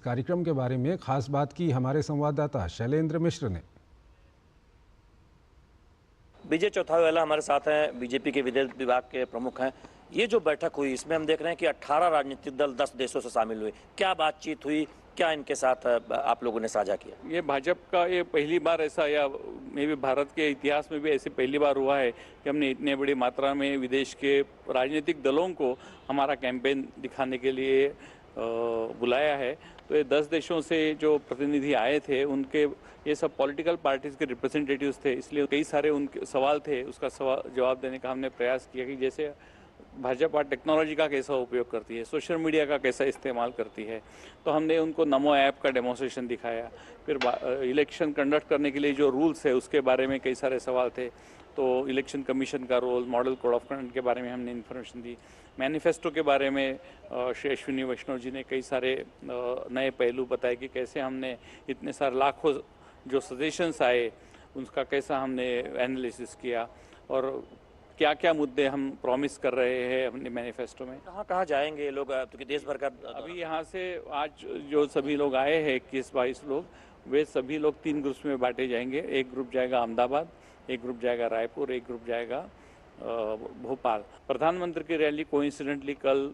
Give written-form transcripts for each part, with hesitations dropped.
कार्यक्रम के बारे में खास बात की हमारे संवाददाता शैलेंद्र मिश्र ने। विजय चौथावाला हमारे साथ हैं, बीजेपी के विदेश विभाग के प्रमुख हैं। ये जो बैठक हुई इसमें हम देख रहे हैं कि 18 राजनीतिक दल 10 देशों से शामिल हुए। क्या बातचीत हुई, क्या इनके साथ आप लोगों ने साझा किया? ये भाजपा का ये पहली बार ऐसा, या मे भी भारत के इतिहास में भी ऐसे पहली बार हुआ है कि हमने इतने बड़ी मात्रा में विदेश के राजनीतिक दलों को हमारा कैंपेन दिखाने के लिए बुलाया है। तो ये 10 देशों से जो प्रतिनिधि आए थे उनके ये सब पॉलिटिकल पार्टीज के रिप्रेजेंटेटिव्स थे, इसलिए कई सारे उनके सवाल थे, उसका जवाब देने का हमने प्रयास किया कि जैसे भाजपा टेक्नोलॉजी का कैसा उपयोग करती है, सोशल मीडिया का कैसा इस्तेमाल करती है। तो हमने उनको नमो ऐप का डेमोन्स्ट्रेशन दिखाया। फिर इलेक्शन कंडक्ट करने के लिए जो रूल्स है उसके बारे में कई सारे सवाल थे, तो इलेक्शन कमीशन का role, model code of conduct के बारे में हमने इन्फॉर्मेशन दी। मैनिफेस्टो के बारे में श्री अश्विनी वैष्णव जी ने कई सारे नए पहलू बताए कि कैसे हमने इतने सारे लाखों जो सजेशंस आए उसका कैसा हमने एनालिसिस किया और क्या क्या मुद्दे हम प्रॉमिस कर रहे हैं अपने मैनिफेस्टो में। कहाँ कहाँ जाएंगे लोग, क्योंकि देश भर का अभी यहाँ से आज जो सभी लोग आए हैं 21-22 लोग, वे सभी लोग 3 ग्रुप्स में बांटे जाएंगे। एक ग्रुप जाएगा अहमदाबाद, एक ग्रुप जाएगा रायपुर, एक ग्रुप जाएगा भोपाल। प्रधानमंत्री की रैली कोइंसिडेंटली कल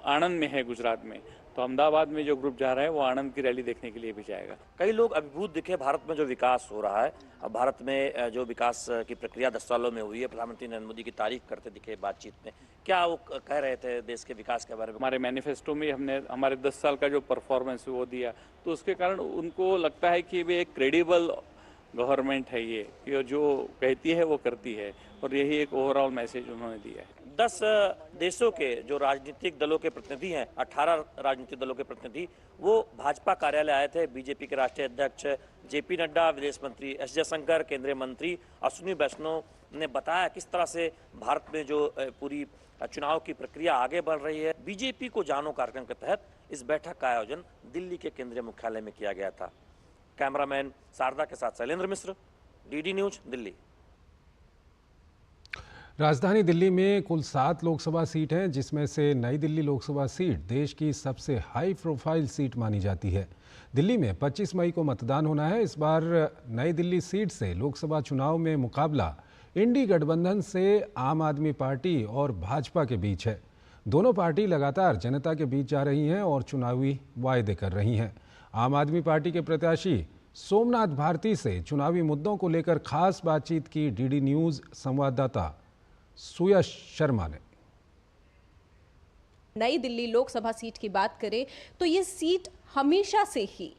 आणंद में है, गुजरात में, तो अहमदाबाद में जो ग्रुप जा रहा है वो आणंद की रैली देखने के लिए भी जाएगा। कई लोग अभिभूत दिखे भारत में जो विकास हो रहा है। अब भारत में जो विकास की प्रक्रिया 10 सालों में हुई है, प्रधानमंत्री नरेंद्र मोदी की तारीफ करते दिखे बातचीत में। क्या वो कह रहे थे देश के विकास के बारे में? हमारे मैनिफेस्टो में हमने हमारे 10 साल का जो परफॉर्मेंस वो दिया, तो उसके कारण उनको लगता है कि वे एक क्रेडिबल गवर्नमेंट है, ये जो कहती है वो करती है, और यही एक ओवरऑल मैसेज उन्होंने दिया है। 10 देशों के जो राजनीतिक दलों के प्रतिनिधि हैं, 18 राजनीतिक दलों के प्रतिनिधि, वो भाजपा कार्यालय आए थे। बीजेपी के राष्ट्रीय अध्यक्ष जेपी नड्डा, विदेश मंत्री एस जयशंकर, केंद्रीय मंत्री अश्विनी वैष्णव ने बताया किस तरह से भारत में जो पूरी चुनाव की प्रक्रिया आगे बढ़ रही है। बीजेपी को जानो कार्यक्रम के तहत इस बैठक का आयोजन दिल्ली के केंद्रीय मुख्यालय में किया गया था। कैमरामैन शारदा के साथ शैलेंद्र मिश्र, डीडी न्यूज, दिल्ली। राजधानी दिल्ली में कुल 7 लोकसभा सीट हैं, जिसमें से नई दिल्ली लोकसभा सीट देश की सबसे हाई प्रोफाइल सीट मानी जाती है। दिल्ली में 25 मई को मतदान होना है। इस बार नई दिल्ली सीट से लोकसभा चुनाव में मुकाबला इंडी गठबंधन से आम आदमी पार्टी और भाजपा के बीच है। दोनों पार्टी लगातार जनता के बीच जा रही हैं और चुनावी वायदे कर रही हैं। आम आदमी पार्टी के प्रत्याशी सोमनाथ भारती से चुनावी मुद्दों को लेकर खास बातचीत की डीडी न्यूज संवाददाता सुयश शर्मा ने। नई दिल्ली लोकसभा सीट की बात करें तो ये सीट हमेशा से ही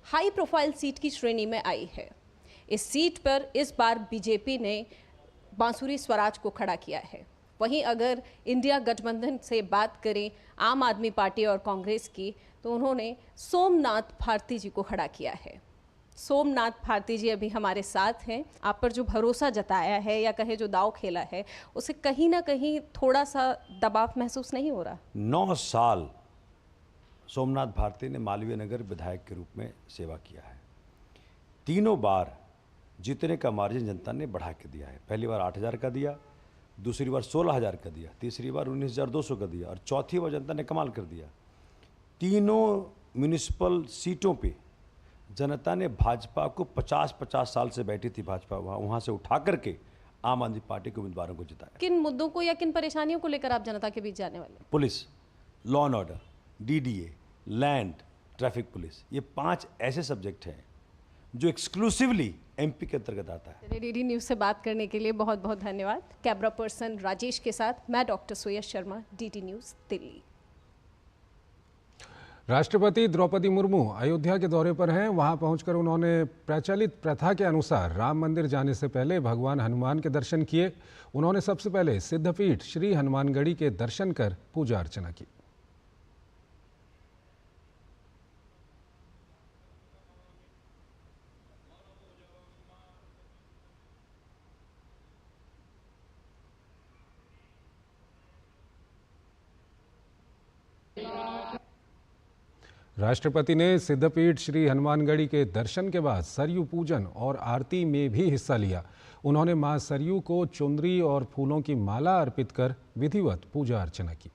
हाई प्रोफाइल सीट की श्रेणी में आई है। इस सीट पर इस बार बीजेपी ने बांसुरी स्वराज को खड़ा किया है। वहीं अगर इंडिया गठबंधन से बात करें आम आदमी पार्टी और कांग्रेस की, तो उन्होंने सोमनाथ भारती जी को खड़ा किया है। सोमनाथ भारती जी अभी हमारे साथ हैं। आप पर जो भरोसा जताया है या कहे जो दाव खेला है, उसे कहीं ना कहीं थोड़ा सा दबाव महसूस नहीं हो रहा? 9 साल सोमनाथ भारती ने मालवीय नगर विधायक के रूप में सेवा किया है। तीनों बार जीतने का मार्जिन जनता ने बढ़ा के दिया है। पहली बार 8,000 का दिया, दूसरी बार 16,000 का दिया, तीसरी बार 19,200 का दिया और चौथी बार जनता ने कमाल कर दिया। तीनों म्यूनिसिपल सीटों पे जनता ने भाजपा को 50-50 साल से बैठी थी भाजपा वहाँ से उठा करके आम आदमी पार्टी के उम्मीदवारों को जिताया। किन मुद्दों को या किन परेशानियों को लेकर आप जनता के बीच जाने वाले? Police, law and order, DDA, land, traffic police, ये 5 ऐसे सब्जेक्ट हैं जो एक्सक्लूसिवली एमपी के अंतर्गत आता है। डीडी न्यूज से बात करने के लिए बहुत बहुत धन्यवाद। कैमरा पर्सन राजेश के साथ मैं डॉक्टर सुयश शर्मा, डीडी न्यूज, दिल्ली। राष्ट्रपति द्रौपदी मुर्मू अयोध्या के दौरे पर हैं। वहां पहुंचकर उन्होंने प्रचलित प्रथा के अनुसार राम मंदिर जाने से पहले भगवान हनुमान के दर्शन किए। उन्होंने सबसे पहले सिद्धपीठ श्री हनुमानगढ़ी के दर्शन कर पूजा अर्चना की। राष्ट्रपति ने सिद्धपीठ श्री हनुमानगढ़ी के दर्शन के बाद सरयू पूजन और आरती में भी हिस्सा लिया। उन्होंने मां सरयू को चुनरी और फूलों की माला अर्पित कर विधिवत पूजा अर्चना की।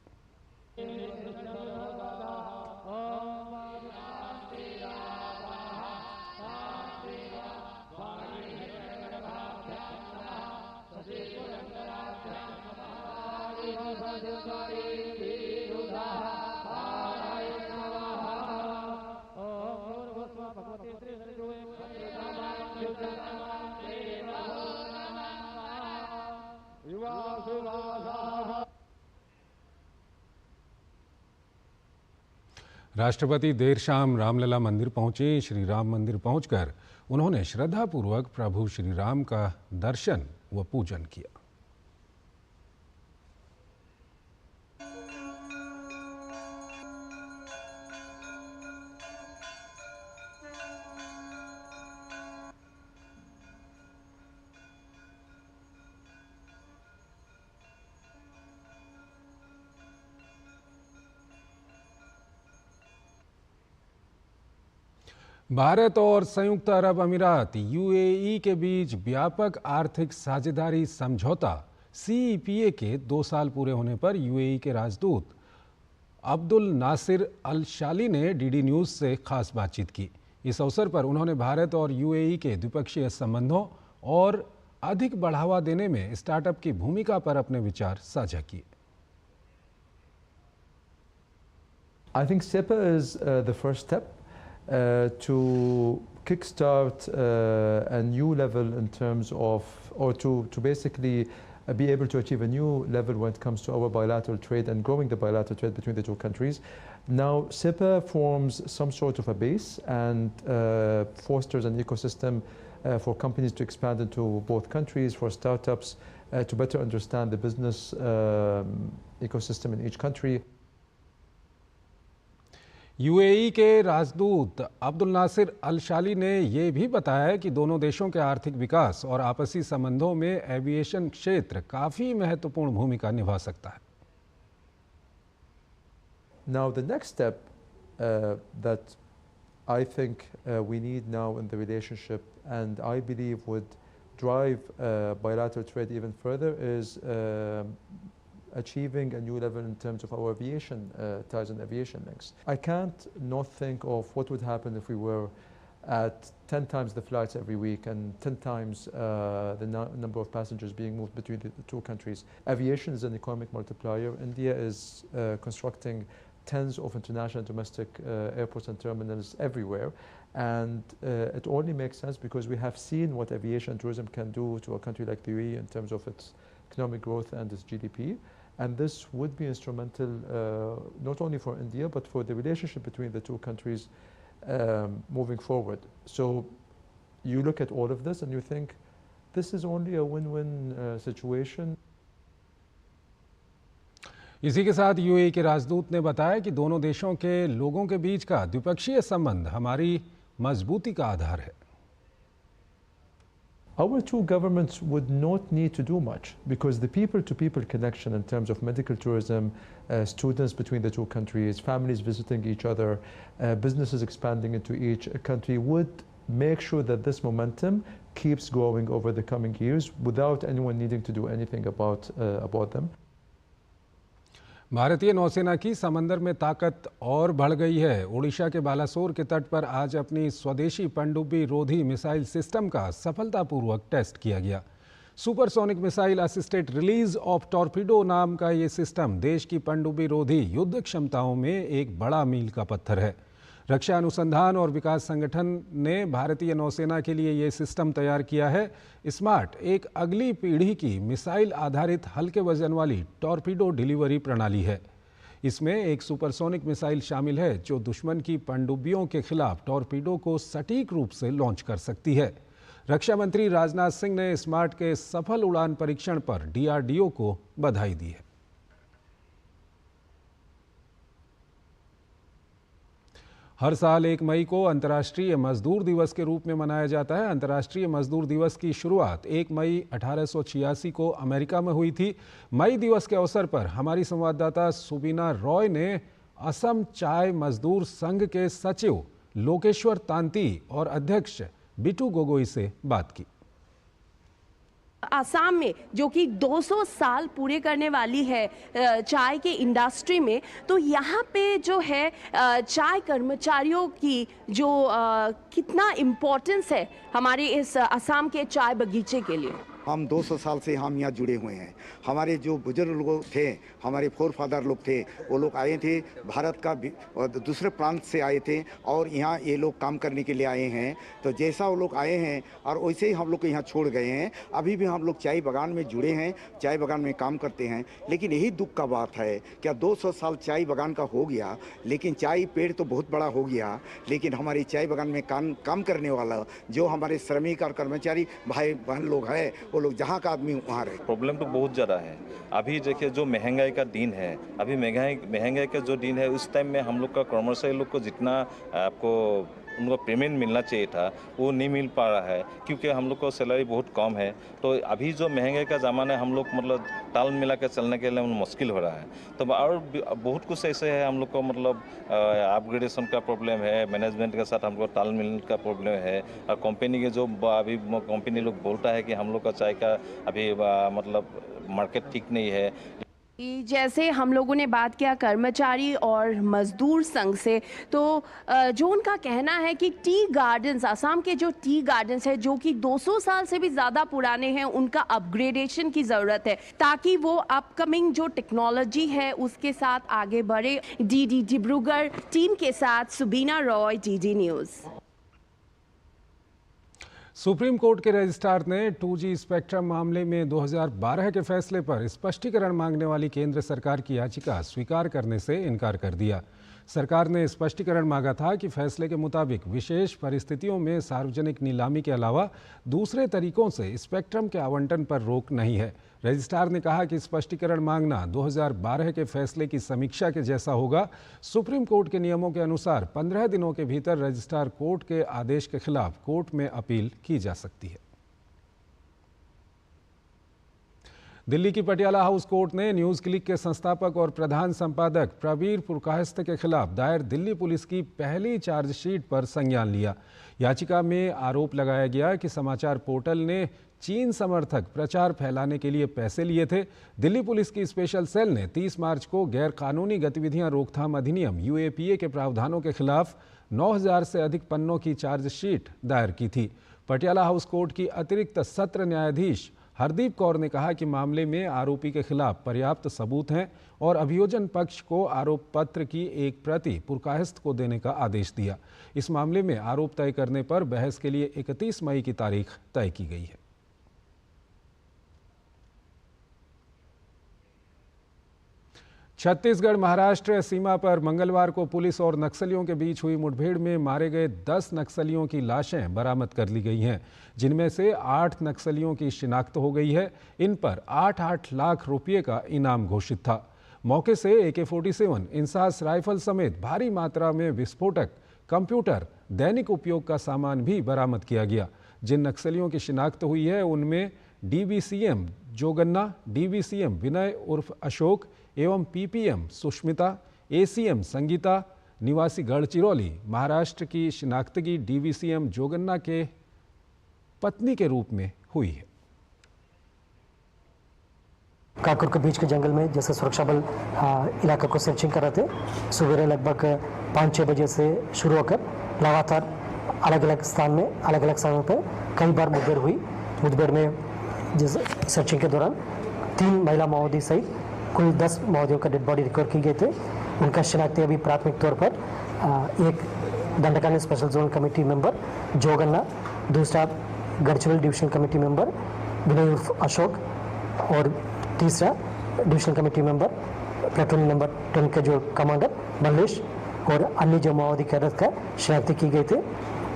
राष्ट्रपति देर शाम रामलला मंदिर पहुंचे। श्री राम मंदिर पहुंचकर उन्होंने श्रद्धापूर्वक प्रभु श्री राम का दर्शन व पूजन किया। भारत और संयुक्त अरब अमीरात यूएई के बीच व्यापक आर्थिक साझेदारी समझौता सीईपीए के 2 साल पूरे होने पर यूएई के राजदूत अब्दुल नासिर अल शाली ने डीडी न्यूज़ से खास बातचीत की। इस अवसर पर उन्होंने भारत और यूएई के द्विपक्षीय संबंधों और अधिक बढ़ावा देने में स्टार्टअप की भूमिका पर अपने विचार साझा किए। I think SEPA is the first step to kickstart a new level in terms of, or to basically be able to achieve a new level when it comes to our bilateral trade and growing the bilateral trade between the two countries. Now, SEPA forms some sort of a base and fosters an ecosystem for companies to expand into both countries, for startups to better understand the business ecosystem in each country. UAE के राजदूत अब्दुल नासिर अल शाली ने ये भी बताया कि दोनों देशों के आर्थिक विकास और आपसी संबंधों में एविएशन क्षेत्र काफ़ी महत्वपूर्ण भूमिका निभा सकता है। Now the next step that I think we need now in the relationship, and I believe would drive bilateral trade even further, is achieving a new level in terms of our aviation ties and aviation links. I can't not think of what would happen if we were at 10 times the flights every week and 10 times the number of passengers being moved between the two countries. Aviation is an economic multiplier. India is constructing tens of international and domestic airports and terminals everywhere. And it only makes sense because we have seen what aviation and tourism can do to a country like the UAE in terms of its economic growth and its GDP. And this would be instrumental not only for India, but for the relationship between the two countries moving forward. So you look at all of this and you think, this is only a win-win situation. इसी के साथ UAE के राजदूत ने बताया कि दोनों देशों के लोगों के बीच का द्विपक्षीय संबंध हमारी मजबूती का आधार है। Our two governments would not need to do much because the people-to-people connection in terms of medical tourism, students between the two countries, families visiting each other, businesses expanding into each country would make sure that this momentum keeps growing over the coming years without anyone needing to do anything about them. भारतीय नौसेना की समंदर में ताकत और बढ़ गई है। ओडिशा के बालासोर के तट पर आज अपनी स्वदेशी पनडुब्बी रोधी मिसाइल सिस्टम का सफलतापूर्वक टेस्ट किया गया। Supersonic missile assisted release of torpedo नाम का ये सिस्टम देश की पनडुब्बी रोधी युद्ध क्षमताओं में एक बड़ा मील का पत्थर है। रक्षा अनुसंधान और विकास संगठन ने भारतीय नौसेना के लिए ये सिस्टम तैयार किया है। स्मार्ट एक अगली पीढ़ी की मिसाइल आधारित हल्के वजन वाली टॉर्पीडो डिलीवरी प्रणाली है। इसमें एक सुपरसोनिक मिसाइल शामिल है जो दुश्मन की पनडुब्बियों के खिलाफ टॉर्पीडो को सटीक रूप से लॉन्च कर सकती है। रक्षा मंत्री राजनाथ सिंह ने स्मार्ट के सफल उड़ान परीक्षण पर डीआरडीओ को बधाई दी है। हर साल 1 मई को अंतर्राष्ट्रीय मजदूर दिवस के रूप में मनाया जाता है। अंतर्राष्ट्रीय मजदूर दिवस की शुरुआत 1 मई 1886 को अमेरिका में हुई थी। मई दिवस के अवसर पर हमारी संवाददाता सुबीना रॉय ने असम चाय मजदूर संघ के सचिव लोकेश्वर तांती और अध्यक्ष बिटू गोगोई से बात की। आसाम में जो कि 200 साल पूरे करने वाली है चाय के इंडस्ट्री में, तो यहाँ पे जो है चाय कर्मचारियों की जो कितना इम्पोर्टेंस है हमारे इस आसाम के चाय बगीचे के लिए। हम 200 साल से हम यहाँ जुड़े हुए हैं। हमारे जो बुजुर्ग लोग थे, हमारे फोर फादर लोग थे, वो लोग आए थे भारत का दूसरे प्रांत से आए थे और यहाँ ये लोग काम करने के लिए आए हैं। तो जैसा वो लोग आए हैं और वैसे ही हम लोग को यहाँ छोड़ गए हैं। अभी भी हम लोग चाय बागान में जुड़े हैं, चाय बागान में काम करते हैं। लेकिन यही दुख का बात है, क्या 200 साल चाय बागान का हो गया, लेकिन चाय पेड़ तो बहुत बड़ा हो गया, लेकिन हमारी चाय बागान में काम करने वाला जो हमारे श्रमिक और कर्मचारी भाई बहन लोग हैं, वो लोग जहाँ का आदमी वहाँ रहे। प्रॉब्लम तो बहुत ज़्यादा है। अभी देखिए जो महंगाई का दिन है, अभी महंगाई का जो दिन है, उस टाइम में हम लोग का कर्मचारी लोग को जितना आपको उनको पेमेंट मिलना चाहिए था वो नहीं मिल पा रहा है, क्योंकि हम लोग को सैलरी बहुत कम है। तो अभी जो महंगाई का ज़माना है, हम लोग मतलब ताल मिला के चलने के लिए मुश्किल हो रहा है। तो और बहुत कुछ ऐसे है, हम लोग को मतलब अपग्रेडेशन का प्रॉब्लम है, मैनेजमेंट के साथ हम लोग ताल मिलने का प्रॉब्लम है। और कंपनी के जो अभी कंपनी लोग बोलता है कि हम लोग का चाय का अभी मतलब मार्केट ठीक नहीं है। जैसे हम लोगों ने बात किया कर्मचारी और मजदूर संघ से, तो जो उनका कहना है कि टी गार्डन्स, असम के जो टी गार्डन्स है जो कि 200 साल से भी ज़्यादा पुराने हैं, उनका अपग्रेडेशन की ज़रूरत है ताकि वो अपकमिंग जो टेक्नोलॉजी है उसके साथ आगे बढ़े। डीडी डिब्रूगढ़ टीम के साथ Subina Roy, DD News. Supreme Court के रजिस्ट्रार ने 2G स्पेक्ट्रम मामले में 2012 के फैसले पर स्पष्टीकरण मांगने वाली केंद्र सरकार की याचिका स्वीकार करने से इनकार कर दिया। सरकार ने स्पष्टीकरण मांगा था कि फैसले के मुताबिक विशेष परिस्थितियों में सार्वजनिक नीलामी के अलावा दूसरे तरीकों से स्पेक्ट्रम के आवंटन पर रोक नहीं है। रजिस्ट्रार ने कहा कि स्पष्टीकरण मांगना 2012 के फैसले की समीक्षा के जैसा होगा। सुप्रीम कोर्ट के नियमों के अनुसार 15 दिनों के भीतर रजिस्ट्रार कोर्ट के आदेश के खिलाफ कोर्ट में अपील की जा सकती है। दिल्ली की पटियाला हाउस कोर्ट ने न्यूज़ क्लिक के संस्थापक और प्रधान संपादक प्रवीर पुरकायस्थ के खिलाफ दायर दिल्ली पुलिस की पहली चार्जशीट पर संज्ञान लिया। याचिका में आरोप लगाया गया कि समाचार पोर्टल ने चीन समर्थक प्रचार फैलाने के लिए पैसे लिए थे। दिल्ली पुलिस की स्पेशल सेल ने 30 मार्च को गैर कानूनी गतिविधियां रोकथाम अधिनियम UAPA के प्रावधानों के खिलाफ 9000 से अधिक पन्नों की चार्जशीट दायर की थी। पटियाला हाउस कोर्ट की अतिरिक्त सत्र न्यायाधीश हरदीप कौर ने कहा कि मामले में आरोपी के खिलाफ पर्याप्त सबूत हैं और अभियोजन पक्ष को आरोप पत्र की एक प्रति पुरकायस्थ को देने का आदेश दिया। इस मामले में आरोप तय करने पर बहस के लिए 31 मई की तारीख तय की गई है। छत्तीसगढ़ महाराष्ट्र सीमा पर मंगलवार को पुलिस और नक्सलियों के बीच हुई मुठभेड़ में मारे गए 10 नक्सलियों की लाशें बरामद कर ली गई हैं, जिनमें से 8 नक्सलियों की शिनाख्त हो गई है। इन पर 8-8 लाख रुपये का इनाम घोषित था। मौके से AK-47 इंसास राइफल समेत भारी मात्रा में विस्फोटक, कंप्यूटर, दैनिक उपयोग का सामान भी बरामद किया गया। जिन नक्सलियों की शिनाख्त हुई है उनमें DVCM जोगन्ना, DVCM विनय उर्फ अशोक एवं PPM सुष्मिता, ACM संगीता निवासी गढ़चिरौली, महाराष्ट्र की शिनाख्तगी DVCM जोगन्ना के पत्नी के रूप में हुई है। काकुर के बीच के जंगल में जैसे सुरक्षा बल इलाके को सर्चिंग कर रहे थे। सुबह लगभग 5-6 बजे से शुरू होकर लगातार अलग अलग स्थान में अलग अलग समय पर कई बार मुठभेड़ हुई। मुठभेड़ में जिस सर्चिंग के दौरान 3 महिला माओवादी सहित कुल 10 माओवादियों का डेड बॉडी रिकवर की गए थे। उनका शिनाख्ती अभी प्राथमिक तौर पर एक दंडकांड स्पेशल जोन कमेटी मेंबर जोगन्ना, दूसरा गढ़चिरौली डिविजनल कमेटी मेंबर विनय उर्फ अशोक और तीसरा divisional committee member platoon number 10 के जो कमांडर मल्लेश और अन्य जो माओवादी कैडर का शिनाख्ती की गई थी।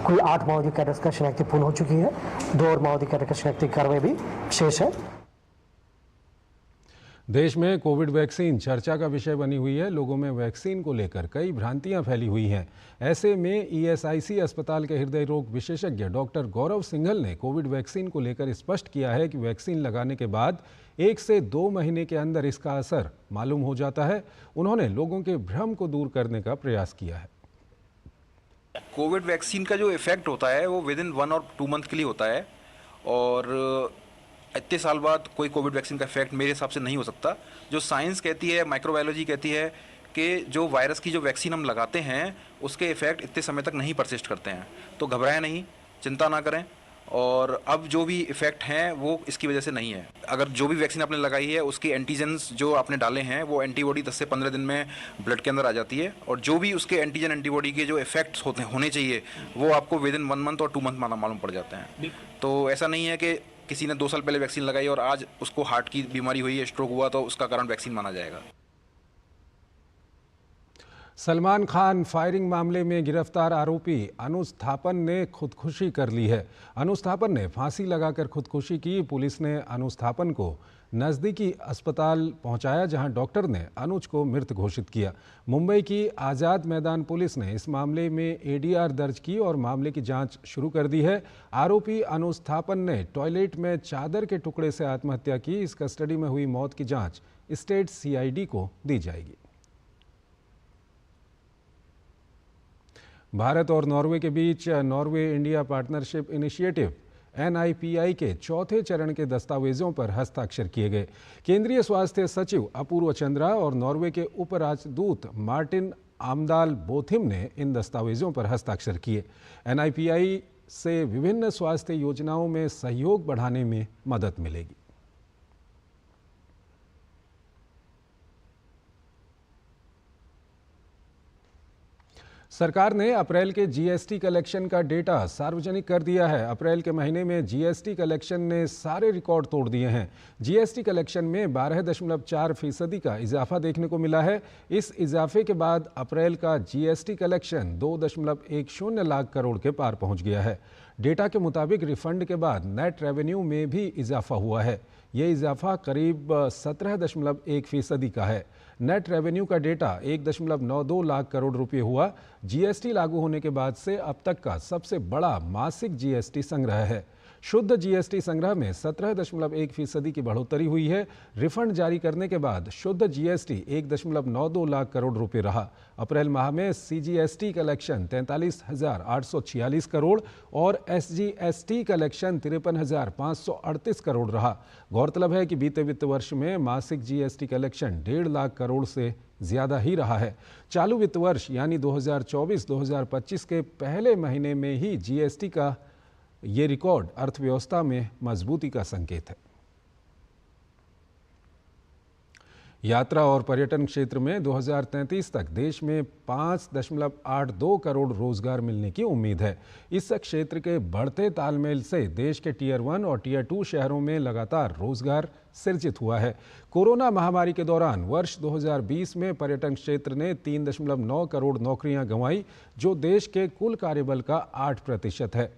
कुल 8 माओवादी कैडर का शिनाख्ती पूर्ण हो चुकी है। 2 और माओवादी कैडर का शिनाख्ती कार्रवाई भी शेष है। देश में कोविड वैक्सीन चर्चा का विषय बनी हुई है। लोगों में वैक्सीन को लेकर कई भ्रांतियां फैली हुई हैं। ऐसे में ESIC अस्पताल के हृदय रोग विशेषज्ञ डॉक्टर गौरव सिंघल ने कोविड वैक्सीन को लेकर स्पष्ट किया है कि वैक्सीन लगाने के बाद 1 से 2 महीने के अंदर इसका असर मालूम हो जाता है। उन्होंने लोगों के भ्रम को दूर करने का प्रयास किया है। कोविड वैक्सीन का जो इफेक्ट होता है वो विद इन 1 और 2 मंथ के लिए होता है और इतने साल बाद कोई कोविड वैक्सीन का इफेक्ट मेरे हिसाब से नहीं हो सकता। जो साइंस कहती है, माइक्रोबायोलॉजी कहती है कि जो वायरस की जो वैक्सीन हम लगाते हैं उसके इफेक्ट इतने समय तक नहीं परसिस्ट करते हैं। तो घबराएं नहीं, चिंता ना करें और अब जो भी इफेक्ट हैं वो इसकी वजह से नहीं है। अगर जो भी वैक्सीन आपने लगाई है उसके एंटीजन्स जो आपने डाले हैं वो एंटीबॉडी 10 से 15 दिन में ब्लड के अंदर आ जाती है, और जो भी उसके एंटीजन एंटीबॉडी के जो इफेक्ट्स होने चाहिए वो आपको विद इन 1 मंथ और 2 मंथ मालूम पड़ जाते हैं। तो ऐसा नहीं है कि किसी ने 2 साल पहले वैक्सीन लगाई और आज उसको हार्ट की बीमारी हुई है, स्ट्रोक हुआ, तो उसका कारण वैक्सीन माना जाएगा। सलमान खान फायरिंग मामले में गिरफ्तार आरोपी अनुज थापन ने खुदकुशी कर ली है। अनुज थापन ने फांसी लगाकर खुदकुशी की। पुलिस ने अनुज थापन को नज़दीकी अस्पताल पहुंचाया, जहां डॉक्टर ने अनुज को मृत घोषित किया। मुंबई की आज़ाद मैदान पुलिस ने इस मामले में एडीआर दर्ज की और मामले की जांच शुरू कर दी है। आरोपी अनुज थापन ने टॉयलेट में चादर के टुकड़े से आत्महत्या की। इस कस्टडी में हुई मौत की जाँच स्टेट CID को दी जाएगी। भारत और नॉर्वे के बीच Norway India partnership initiative NIPI के चौथे चरण के दस्तावेजों पर हस्ताक्षर किए गए। केंद्रीय स्वास्थ्य सचिव अपूर्व चंद्रा और नॉर्वे के उप राजदूत मार्टिन आमदाल बोथिम ने इन दस्तावेजों पर हस्ताक्षर किए। NIPI से विभिन्न स्वास्थ्य योजनाओं में सहयोग बढ़ाने में मदद मिलेगी। सरकार ने अप्रैल के GST कलेक्शन का डेटा सार्वजनिक कर दिया है। अप्रैल के महीने में GST कलेक्शन ने सारे रिकॉर्ड तोड़ दिए हैं। GST कलेक्शन में 12.4% का इजाफा देखने को मिला है। इस इजाफे के बाद अप्रैल का GST कलेक्शन 2.10 लाख करोड़ के पार पहुंच गया है। डेटा के मुताबिक रिफंड के बाद नेट रेवेन्यू में भी इजाफा हुआ है। ये इजाफा करीब 17.1% का है। नेट रेवेन्यू का डेटा 1.92 लाख करोड़ रुपए हुआ। GST लागू होने के बाद से अब तक का सबसे बड़ा मासिक GST संग्रह है। शुद्ध GST संग्रह में 17.1% की बढ़ोतरी हुई है। रिफंड जारी करने के बाद शुद्ध GST 1.92 लाख करोड़ रुपए रहा। अप्रैल माह में CGST कलेक्शन 43,846 करोड़ और SGST कलेक्शन 53,538 करोड़ रहा। गौरतलब है कि बीते वित्त वर्ष में मासिक GST कलेक्शन 1.5 लाख करोड़ से ज्यादा ही रहा है। चालू वित्त वर्ष यानी 2024-2025 के पहले महीने में ही GST का ये रिकॉर्ड अर्थव्यवस्था में मजबूती का संकेत है। यात्रा और पर्यटन क्षेत्र में 2033 तक देश में 5.82 करोड़ रोजगार मिलने की उम्मीद है। इस क्षेत्र के बढ़ते तालमेल से देश के टियर 1 और टियर 2 शहरों में लगातार रोजगार सृजित हुआ है। कोरोना महामारी के दौरान वर्ष 2020 में पर्यटन क्षेत्र ने 3.9 करोड़ नौकरियां गंवाई, जो देश के कुल कार्यबल का 8% है।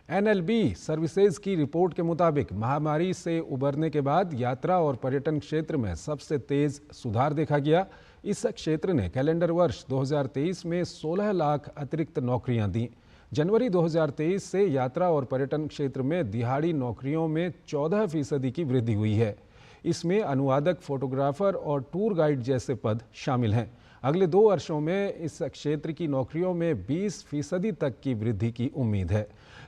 NLB सर्विसेज की रिपोर्ट के मुताबिक महामारी से उबरने के बाद यात्रा और पर्यटन क्षेत्र में सबसे तेज सुधार देखा गया। इस क्षेत्र ने कैलेंडर वर्ष 2023 में 16 लाख अतिरिक्त नौकरियां दी। जनवरी 2023 से यात्रा और पर्यटन क्षेत्र में दिहाड़ी नौकरियों में 14% की वृद्धि हुई है। इसमें अनुवादक, फोटोग्राफर और टूर गाइड जैसे पद शामिल हैं। अगले 2 वर्षों में इस क्षेत्र की नौकरियों में 20% तक की वृद्धि की उम्मीद है।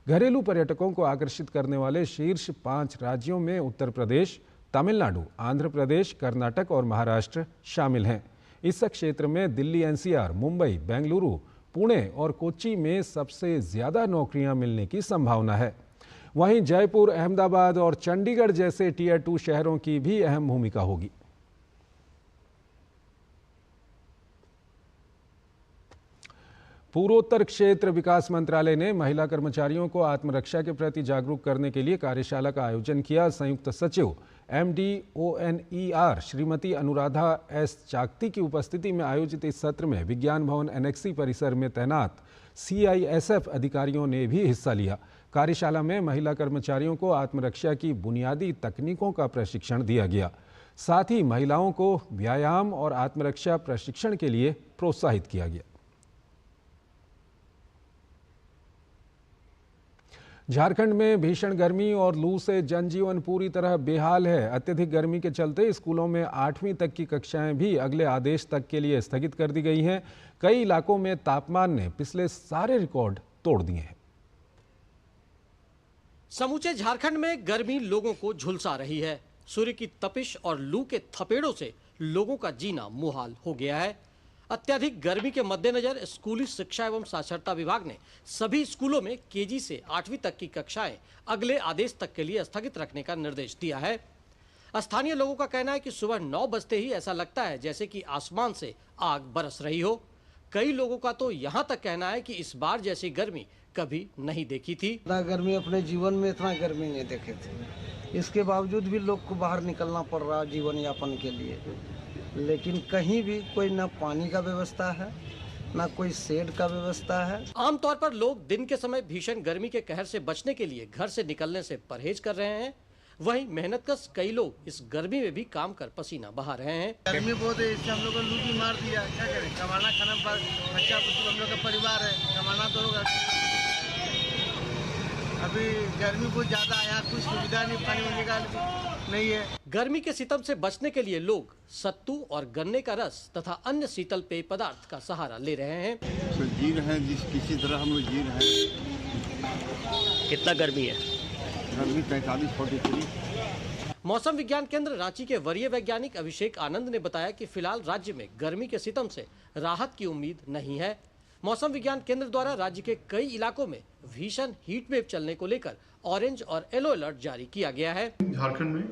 घरेलू पर्यटकों को आकर्षित करने वाले शीर्ष 5 राज्यों में उत्तर प्रदेश, तमिलनाडु, आंध्र प्रदेश, कर्नाटक और महाराष्ट्र शामिल हैं। इस क्षेत्र में दिल्ली NCR, मुंबई, बेंगलुरु, पुणे और कोच्चि में सबसे ज्यादा नौकरियां मिलने की संभावना है। वहीं जयपुर, अहमदाबाद और चंडीगढ़ जैसे टियर 2 शहरों की भी अहम भूमिका होगी। पूर्वोत्तर क्षेत्र विकास मंत्रालय ने महिला कर्मचारियों को आत्मरक्षा के प्रति जागरूक करने के लिए कार्यशाला का आयोजन किया। संयुक्त सचिव MDONER श्रीमती अनुराधा S चाकती की उपस्थिति में आयोजित इस सत्र में विज्ञान भवन एनेक्सी परिसर में तैनात CISF अधिकारियों ने भी हिस्सा लिया। कार्यशाला में महिला कर्मचारियों को आत्मरक्षा की बुनियादी तकनीकों का प्रशिक्षण दिया गया। साथ ही महिलाओं को व्यायाम और आत्मरक्षा प्रशिक्षण के लिए प्रोत्साहित किया गया। झारखंड में भीषण गर्मी और लू से जनजीवन पूरी तरह बेहाल है। अत्यधिक गर्मी के चलते स्कूलों में 8वीं तक की कक्षाएं भी अगले आदेश तक के लिए स्थगित कर दी गई हैं। कई इलाकों में तापमान ने पिछले सारे रिकॉर्ड तोड़ दिए हैं। समूचे झारखंड में गर्मी लोगों को झुलसा रही है। सूर्य की तपिश और लू के थपेड़ों से लोगों का जीना मुहाल हो गया है। अत्यधिक गर्मी के मद्देनजर स्कूली शिक्षा एवं साक्षरता विभाग ने सभी स्कूलों में केजी से 8वीं तक की कक्षाएं अगले आदेश तक के लिए स्थगित रखने का निर्देश दिया है। स्थानीय लोगों का कहना है कि सुबह 9 बजते ही ऐसा लगता है जैसे कि आसमान से आग बरस रही हो। कई लोगों का तो यहाँ तक कहना है कि इस बार जैसी गर्मी कभी नहीं देखी थी। इतना गर्मी अपने जीवन में इतना गर्मी नहीं देखे थे। इसके बावजूद भी लोग को बाहर निकलना पड़ रहा जीवन यापन के लिए, लेकिन कहीं भी कोई ना पानी का व्यवस्था है ना कोई शेड का व्यवस्था है। आमतौर पर लोग दिन के समय भीषण गर्मी के कहर से बचने के लिए घर से निकलने से परहेज कर रहे हैं। वहीं मेहनतकश कई लोग इस गर्मी में भी काम कर पसीना बहा रहे हैं। गर्मी बहुत है, इससे हम लोग को लू भी मार दिया, क्या करें, कमाना खाना बच्चा पुत्र हम लोग का परिवार है, कमाना तो होगा। अभी गर्मी बहुत ज्यादा है, कुछ सुविधा नहीं, पानी वानी का नहीं है। गर्मी के सितम से बचने के लिए लोग सत्तू और गन्ने का रस तथा अन्य शीतल पेय पदार्थ का सहारा ले रहे हैं। तो जी रहे हैं, किसी तरह हम लोग जी रहे हैं। कितना गर्मी है? गर्मी 45-43। मौसम विज्ञान केंद्र रांची के वरीय वैज्ञानिक अभिषेक आनंद ने बताया कि फिलहाल राज्य में गर्मी के सितम से राहत की उम्मीद नहीं है। मौसम विज्ञान केंद्र द्वारा राज्य के कई इलाकों में भीषण हीट वेव चलने को लेकर ऑरेंज और येलो अलर्ट जारी किया गया है। झारखंड में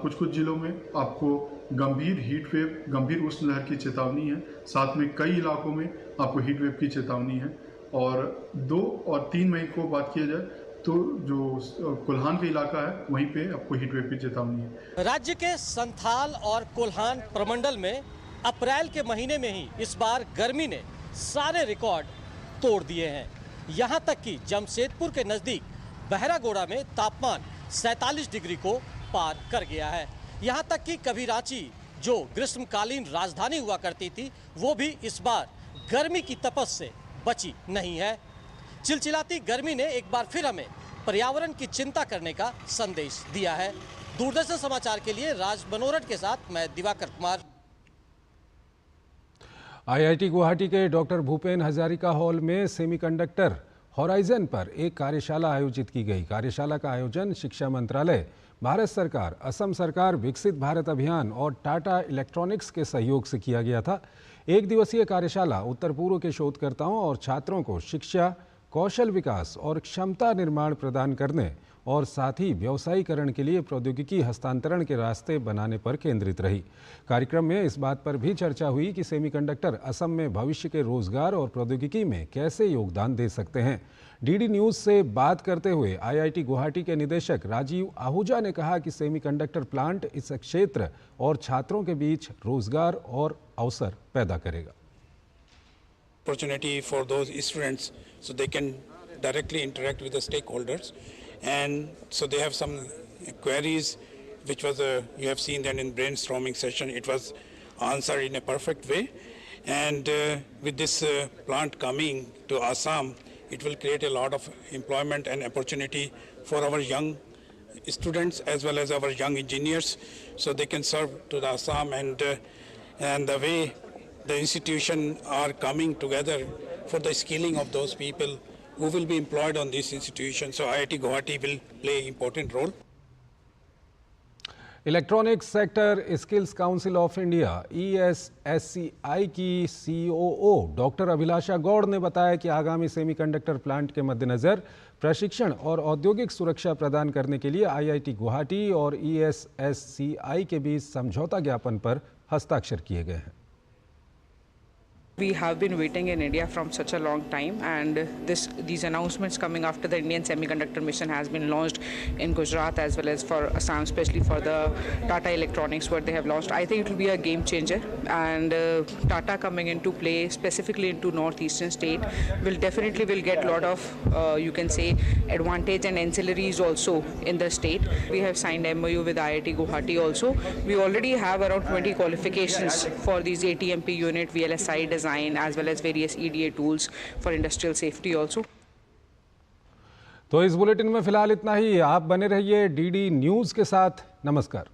कुछ जिलों में आपको गंभीर हीट वेव, गंभीर उष्ण लहर की चेतावनी है। साथ में कई इलाकों में आपको हीट वेव की चेतावनी है। और 2 और 3 मई को बात किया जाए तो जो कोल्हान का इलाका है वहीं पे आपको हीट वेव की चेतावनी है। राज्य के संथाल और कोल्हान प्रमंडल में अप्रैल के महीने में ही इस बार गर्मी ने सारे रिकॉर्ड तोड़ दिए हैं। यहाँ तक कि जमशेदपुर के नजदीक बहरागोड़ा में तापमान 47 डिग्री को पार कर गया है। यहाँ तक कि कभी रांची जो ग्रीष्मकालीन राजधानी हुआ करती थी वो भी इस बार गर्मी की तपस से बची नहीं है। चिलचिलाती गर्मी ने एक बार फिर हमें पर्यावरण की चिंता करने का संदेश दिया है। दूरदर्शन समाचार के लिए राज बनोरट के साथ मैं दिवाकर कुमार। आईआईटी गुवाहाटी के डॉक्टर भूपेन हजारिका हॉल में सेमीकंडक्टर होराइजन पर एक कार्यशाला आयोजित की गई। कार्यशाला का आयोजन शिक्षा मंत्रालय, भारत सरकार, असम सरकार, विकसित भारत अभियान और टाटा इलेक्ट्रॉनिक्स के सहयोग से किया गया था। एक दिवसीय कार्यशाला उत्तर पूर्व के शोधकर्ताओं और छात्रों को शिक्षा, कौशल विकास और क्षमता निर्माण प्रदान करने और साथ ही व्यवसायीकरण के लिए प्रौद्योगिकी हस्तांतरण के रास्ते बनाने पर केंद्रित रही। कार्यक्रम में इस बात पर भी चर्चा हुई कि सेमीकंडक्टर असम में भविष्य के रोजगार और प्रौद्योगिकी में कैसे योगदान दे सकते हैं। डीडी न्यूज़ से बात करते हुए आईआईटी गुवाहाटी के निदेशक राजीव आहूजा ने कहा कि सेमीकंडक्टर प्लांट इस क्षेत्र और छात्रों के बीच रोजगार और अवसर पैदा करेगा। Opportunity for those students so they can directly interact with the stakeholders, and so they have some queries which was you have seen that in brainstorming session it was answered in a perfect way, and with this plant coming to Assam, it will create a lot of employment and opportunity for our young students as well as our young engineers, so they can serve to the Assam, and the way the institution are coming together for the skilling of those people who will be employed on this institution. So IIT Guwahati will play an important role. Electronics sector skills council of India ESSCI की COO doctor अभिलाषा गौड़ ने बताया कि आगामी semiconductor plant के मद्देनज़र प्रशिक्षण और औद्योगिक सुरक्षा प्रदान करने के लिए IIT गुवाहाटी और ESSCI के बीच समझौता ज्ञापन पर हस्ताक्षर किए गए हैं। We have been waiting in India from such a long time, and these announcements coming after the Indian semiconductor mission has been launched in Gujarat as well as for Assam, especially for the Tata Electronics what they have launched. I think it will be a game changer, and Tata coming into play specifically into northeastern state will definitely get a lot of you can say advantage and ancillaries also in the state. We have signed MOU with IIT Guwahati also. We already have around 20 qualifications for these ATMP unit, VLSI design as well as various EDA tools for industrial safety also. तो इस bulletin में फिलहाल इतना ही। आप बने रहिए DD news के साथ। नमस्कार।